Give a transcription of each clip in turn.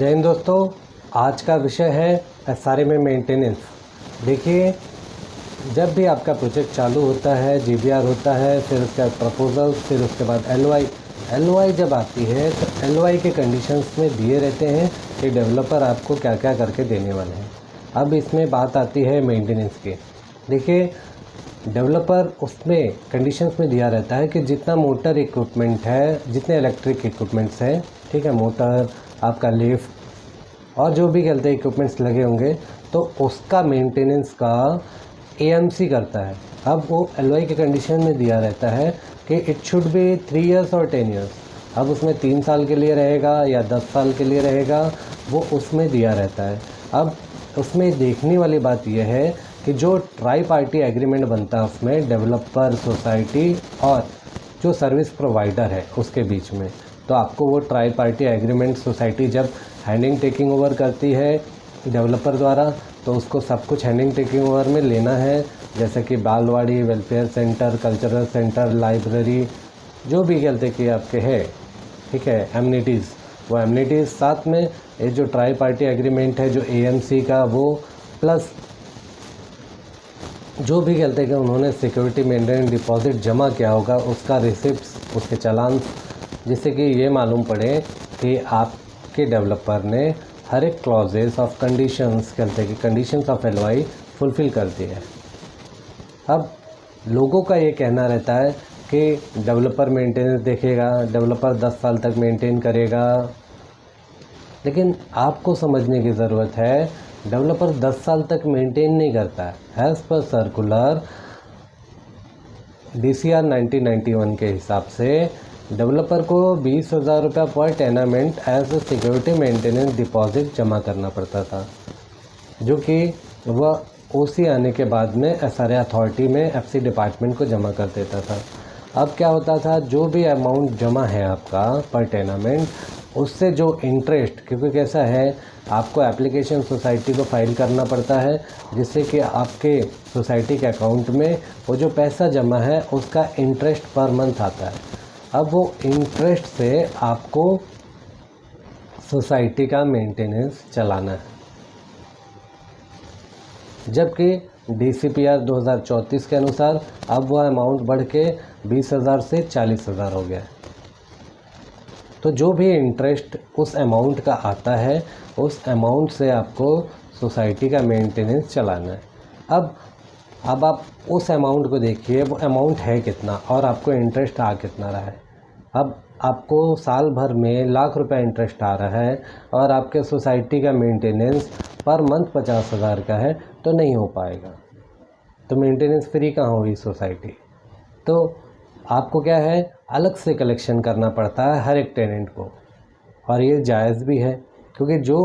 जय हिंद दोस्तों। आज का विषय है एसआरए में मेंटेनेंस। देखिए, जब भी आपका प्रोजेक्ट चालू होता है, जीबीआर होता है, फिर उसका प्रपोजल, फिर उसके बाद एलओआई जब आती है तो एलओआई के कंडीशंस में दिए रहते हैं कि डेवलपर आपको क्या क्या करके देने वाले हैं। अब इसमें बात आती है मेंटेनेंस की। देखिए, डेवलपर उसमें कंडीशंस में दिया रहता है कि जितना मोटर इक्विपमेंट है, जितने इलेक्ट्रिक इक्विपमेंट्स हैं, ठीक है, मोटर, आपका लिफ्ट और जो भी कहते हैं इक्विपमेंट्स लगे होंगे, तो उसका मेंटेनेंस का एएमसी करता है। अब वो एलओआई के कंडीशन में दिया रहता है कि इट शुड बी 3 इयर्स और 10 इयर्स। अब उसमें 3 साल के लिए रहेगा या 10 साल के लिए रहेगा, वो उसमें दिया रहता है। अब उसमें देखने वाली बात यह है कि जो ट्राई पार्टी एग्रीमेंट बनता है उसमें डेवलपर, सोसाइटी और जो सर्विस प्रोवाइडर है उसके बीच में, तो आपको वो ट्राई पार्टी एग्रीमेंट सोसाइटी जब हैंडिंग टेकिंग ओवर करती है डेवलपर द्वारा, तो उसको सब कुछ हैंडिंग टेकिंग ओवर में लेना है, जैसे कि बालवाड़ी, welfare centre, cultural centre, library, जो भी कहते कि आपके है, ठीक है, एमिनिटीज़, वो एमिनिटीज़ साथ में ये जो ट्राई पार्टी एग्रीमेंट है जो एएमसी का, वो प्लस जो भी कहते हैं कि उन्होंने सिक्योरिटी मेंटेनेंस डिपॉजिट जमा किया होगा उसका रिसिप्ट्स, उसके चालान, जिससे कि ये मालूम पड़े कि आपके डेवलपर ने हर एक क्लॉजेस ऑफ कंडीशंस, कहते हैं कि कंडीशंस ऑफ एलओआई फुलफ़िल कर दी है। अब लोगों का ये कहना रहता है कि डेवलपर मेंटेनेंस देखेगा, डेवलपर 10 साल तक मेंटेन करेगा, लेकिन आपको समझने की ज़रूरत है डेवलपर 10 साल तक मेंटेन नहीं करता है। एज़ पर सर्कुलर DCR 1991 के हिसाब से डेवलपर को 20,000 रुपया पर tenement as a security maintenance deposit जमा करना पड़ता था, जो कि वह ओसी आने के बाद में एसआरए अथॉरिटी में एफसी डिपार्टमेंट को जमा कर देता था। अब क्या होता था, जो भी अमाउंट जमा है आपका पर टेनामेंट, उससे जो इंटरेस्ट, क्योंकि कैसा है, आपको एप्लीकेशन सोसाइटी को फाइल करना पड़ता है, जिससे कि आपके सोसाइटी के अकाउंट में वो जो पैसा जमा है उसका इंटरेस्ट पर मंथ आता है। अब वो इंटरेस्ट से आपको सोसाइटी का मेंटेनेंस चलाना है, जबकि DCPR 2034 के अनुसार अब वह अमाउंट बढ़ के 20,000 से 40,000 हो गया है। तो जो भी इंटरेस्ट उस अमाउंट का आता है, उस अमाउंट से आपको सोसाइटी का मेंटेनेंस चलाना है। अब आप उस अमाउंट को देखिए, वो अमाउंट है कितना और आपको इंटरेस्ट आ कितना रहा है। अब आपको साल भर में लाख रुपए इंटरेस्ट आ रहा है और आपके सोसाइटी का मेंटेनेंस पर मंथ 50,000 का है, तो नहीं हो पाएगा। तो मेंटेनेंस फ्री कहाँ होगी सोसाइटी? तो आपको क्या है, अलग से कलेक्शन करना पड़ता है हर एक टेनेंट को, और ये जायज़ भी है, क्योंकि जो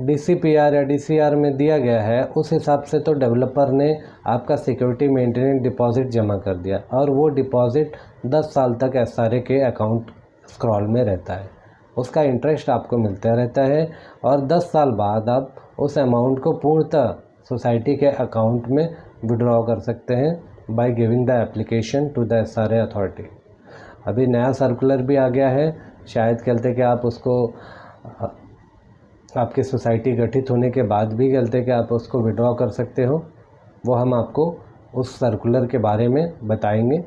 DCPR या DCR में दिया गया है उस हिसाब से तो डेवलपर ने आपका सिक्योरिटी मेंटेनेंस डिपॉजिट जमा कर दिया, और वो डिपॉजिट 10 साल तक एसआरए के अकाउंट स्क्रॉल में रहता है, उसका इंटरेस्ट आपको मिलता रहता है, और 10 साल बाद आप उस अमाउंट को पूर्णतः सोसाइटी के अकाउंट में विड्रॉ कर सकते हैं by giving the application to the SRA authority. अभी नया सर्कुलर भी आ गया है, शायद कहते कि आप उसको आपकी सोसाइटी गठित होने के बाद भी कहते कि आप उसको विड्रॉ कर सकते हो। वो हम आपको उस सर्कुलर के बारे में बताएंगे।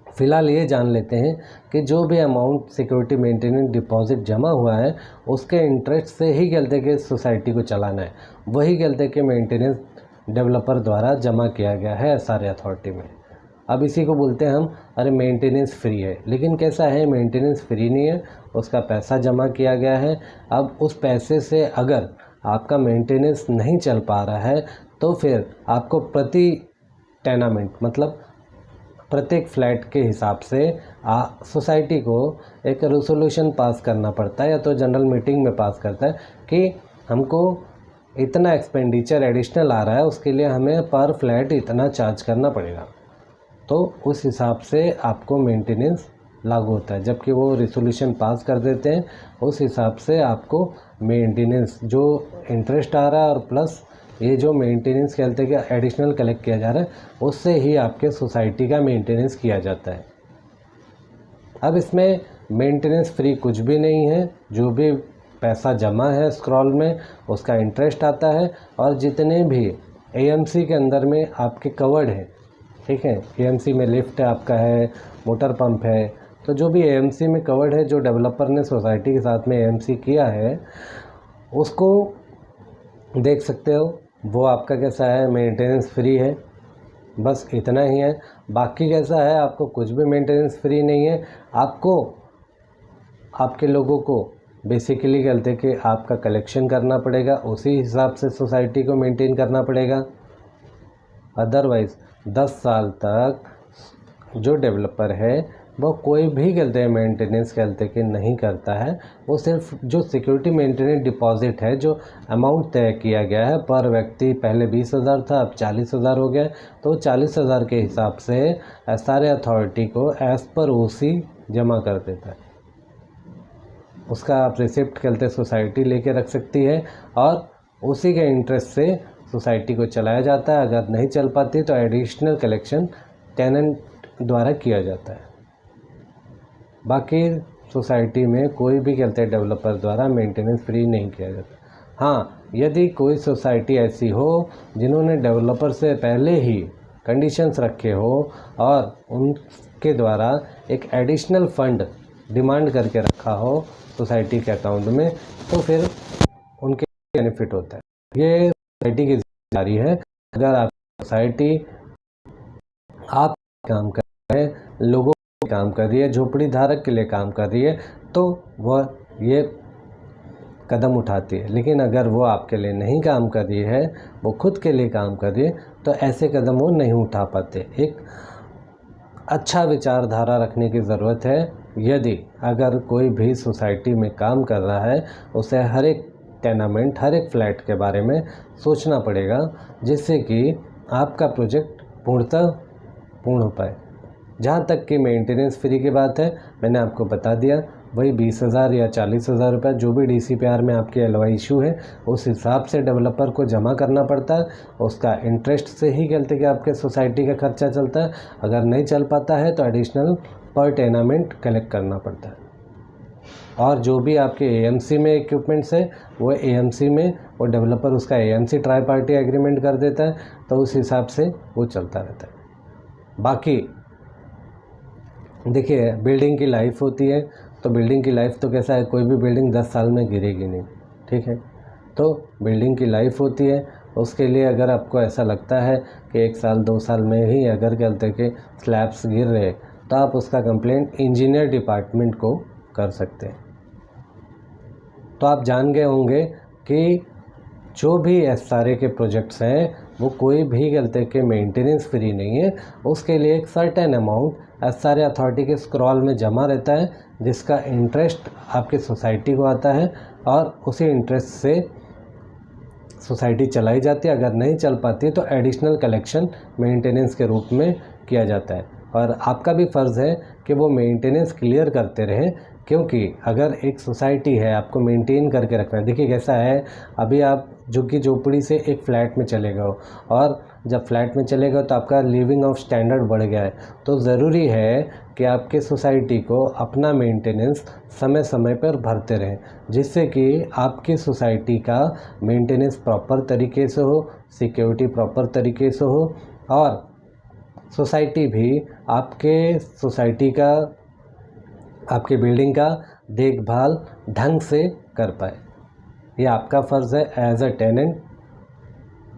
फ़िलहाल ये जान लेते हैं कि जो भी अमाउंट सिक्योरिटी मेंटेनेंस डिपॉजिट जमा हुआ है उसके इंटरेस्ट से ही कहते कि सोसाइटी को चलाना है, वही कहते कि मेंटेनेंस डेवलपर द्वारा जमा किया गया है एसआरए अथॉरिटी में। अब इसी को बोलते हैं हम, अरे मेंटेनेंस फ्री है, लेकिन कैसा है, मेंटेनेंस फ्री नहीं है, उसका पैसा जमा किया गया है। अब उस पैसे से अगर आपका मेंटेनेंस नहीं चल पा रहा है तो फिर आपको प्रति टेनामेंट, मतलब प्रत्येक फ्लैट के हिसाब से सोसाइटी को एक रेजोल्यूशन पास करना पड़ता है, या तो जनरल मीटिंग में पास करता है कि हमको इतना एक्सपेंडिचर एडिशनल आ रहा है, उसके लिए हमें पर फ्लैट इतना चार्ज करना पड़ेगा। तो उस हिसाब से आपको मेंटेनेंस लागू होता है, जबकि वो रेजोल्यूशन पास कर देते हैं, उस हिसाब से आपको मेंटेनेंस जो इंटरेस्ट आ रहा है और प्लस ये जो मेंटेनेंस कहते हैं कि एडिशनल कलेक्ट किया जा रहा है, उससे ही आपके सोसाइटी का मेंटेनेंस किया जाता है। अब इसमें मेंटेनेंस फ्री कुछ भी नहीं है, जो भी पैसा जमा है स्क्रॉल में उसका इंटरेस्ट आता है, और जितने भी एएमसी के अंदर में आपके कवर्ड है, ठीक है, एएमसी में लिफ्ट आपका है, मोटर पंप है, तो जो भी एएमसी में कवर्ड है, जो डेवलपर ने सोसाइटी के साथ में एएमसी किया है उसको देख सकते हो। वो आपका कैसा है, मेंटेनेंस फ्री है, बस इतना ही है। बाकी कैसा है, आपको कुछ भी मेंटेनेंस फ्री नहीं है। आपको आपके लोगों को बेसिकली कहते हैं कि आपका कलेक्शन करना पड़ेगा, उसी हिसाब से सोसाइटी को मेंटेन करना पड़ेगा। अदरवाइज़ 10 साल तक जो डेवलपर है वो कोई भी कहते हैं मेंटेनेंस कहते कि नहीं करता है। वो सिर्फ जो सिक्योरिटी मेंटेनेंस डिपॉजिट है, जो अमाउंट तय किया गया है पर व्यक्ति, पहले 20,000 था, अब 40,000 हो गया, तो 40,000 के हिसाब से एसआरए अथॉरिटी को एज़ पर ओसी जमा कर देता है। उसका आप रिसिप्ट कहते सोसाइटी लेके रख सकती है, और उसी के इंटरेस्ट से सोसाइटी को चलाया जाता है। अगर नहीं चल पाती तो एडिशनल कलेक्शन टेनेंट द्वारा किया जाता है। बाकी सोसाइटी में कोई भी कहते हैं डेवलपर द्वारा मेंटेनेंस फ्री नहीं किया जाता। हाँ, यदि कोई सोसाइटी ऐसी हो जिन्होंने डेवलपर से पहले ही कंडीशंस रखे हो और उनके द्वारा एक एडिशनल फंड डिमांड करके रखा हो सोसाइटी के अकाउंट में, तो फिर उनके बेनिफिट होता है। ये सोसाइटी की जिम्मेदारी है। अगर आप सोसाइटी आप काम कर रहे हैं, लोगों के काम कर रही है, झोपड़ी धारक के लिए काम कर रही है, तो वह ये कदम उठाती है। लेकिन अगर वो आपके लिए नहीं काम कर रही है, वो खुद के लिए काम कर रही है, तो ऐसे कदम वो नहीं उठा पाते। एक अच्छा विचारधारा रखने की ज़रूरत है। यदि अगर कोई भी सोसाइटी में काम कर रहा है, उसे हर एक टेनामेंट, हर एक फ्लैट के बारे में सोचना पड़ेगा, जिससे कि आपका प्रोजेक्ट पूर्णतः पूर्ण हो पाए। जहाँ तक कि मेंटेनेंस फ्री की बात है, मैंने आपको बता दिया, वही 20,000 या 40,000 रुपये जो भी DCPR में आपकी LOI इशू है, उस हिसाब से डेवलपर को जमा करना पड़ता है। उसका इंटरेस्ट से ही कहते कि आपके सोसाइटी का खर्चा चलता है। अगर नहीं चल पाता है तो एडिशनल पर टेनामेंट कलेक्ट करना पड़ता है। और जो भी आपके AMC में इक्विपमेंट्स है, वो AMC में वो डेवलपर उसका AMC ट्राई पार्टी एग्रीमेंट कर देता है, तो उस हिसाब से वो चलता रहता है। बाकी देखिए, बिल्डिंग की लाइफ होती है, तो बिल्डिंग की लाइफ तो कैसा है, कोई भी बिल्डिंग 10 साल में गिरेगी नहीं, ठीक है। तो बिल्डिंग की लाइफ होती है, उसके लिए अगर आपको ऐसा लगता है कि 1 साल 2 साल में ही अगर कहते कि स्लैब्स गिर रहे, तो आप उसका कंप्लेंट इंजीनियर डिपार्टमेंट को कर सकते हैं। तो आप जान गए होंगे कि जो भी SRA के प्रोजेक्ट्स हैं, वो कोई भी कहते के मेंटेनेंस फ्री नहीं है। उसके लिए एक सर्टेन अमाउंट SRA अथॉरिटी के स्क्रॉल में जमा रहता है, जिसका इंटरेस्ट आपके सोसाइटी को आता है, और उसी इंटरेस्ट से सोसाइटी चलाई जाती है। अगर नहीं चल पाती तो एडिशनल कलेक्शन मेंटेनेंस के रूप में किया जाता है, और आपका भी फ़र्ज़ है कि वो मेंटेनेंस क्लियर करते रहें, क्योंकि अगर एक सोसाइटी है, आपको मेंटेन करके रखना है। देखिए कैसा है, अभी आप झुग्गी झोपड़ी से एक फ़्लैट में चले गए हो, और जब फ्लैट में चले गए तो आपका लिविंग ऑफ स्टैंडर्ड बढ़ गया है, तो ज़रूरी है कि आपके सोसाइटी को अपना मेंटेनेंस समय समय पर भरते रहें, जिससे कि आपकी सोसाइटी का मेंटेनेंस प्रॉपर तरीके से हो, सिक्योरिटी प्रॉपर तरीके से हो, और सोसाइटी भी आपके सोसाइटी का, आपकी बिल्डिंग का देखभाल ढंग से कर पाए। ये आपका फ़र्ज़ है एज अ टेनेंट।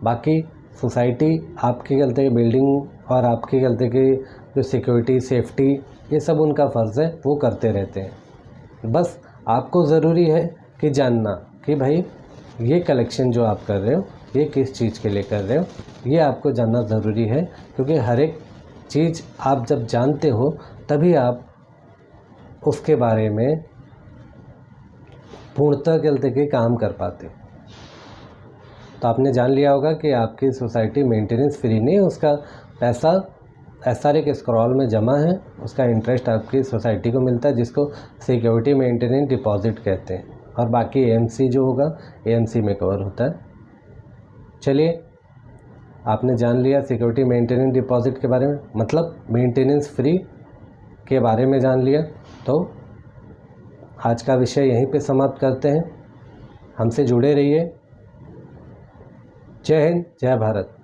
बाकी सोसाइटी आपके कहते बिल्डिंग और आपके कहते कि जो सिक्योरिटी, सेफ्टी, ये सब उनका फ़र्ज़ है, वो करते रहते हैं। बस आपको ज़रूरी है कि जानना कि भाई ये कलेक्शन जो आप कर रहे हो, ये किस चीज़ के लिए कर रहे हो, ये आपको जानना ज़रूरी है। क्योंकि हर एक चीज़ आप जब जानते हो, तभी आप उसके बारे में पूर्णतः कहते कि काम कर पाते। तो आपने जान लिया होगा कि आपकी सोसाइटी मेंटेनेंस फ्री नहीं है, उसका पैसा SRA के स्क्रॉल में जमा है, उसका इंटरेस्ट आपकी सोसाइटी को मिलता है, जिसको सिक्योरिटी मेंटेनेंस डिपॉजिट कहते हैं, और बाकी AMC जो होगा AMC में कवर होता है। चलिए, आपने जान लिया सिक्योरिटी मेंटेनेंस डिपॉजिट के बारे में, मतलब मेंटेनेंस फ्री के बारे में जान लिया। तो आज का विषय यहीं पे समाप्त करते हैं। हमसे जुड़े रहिए। जय हिंद, जय भारत।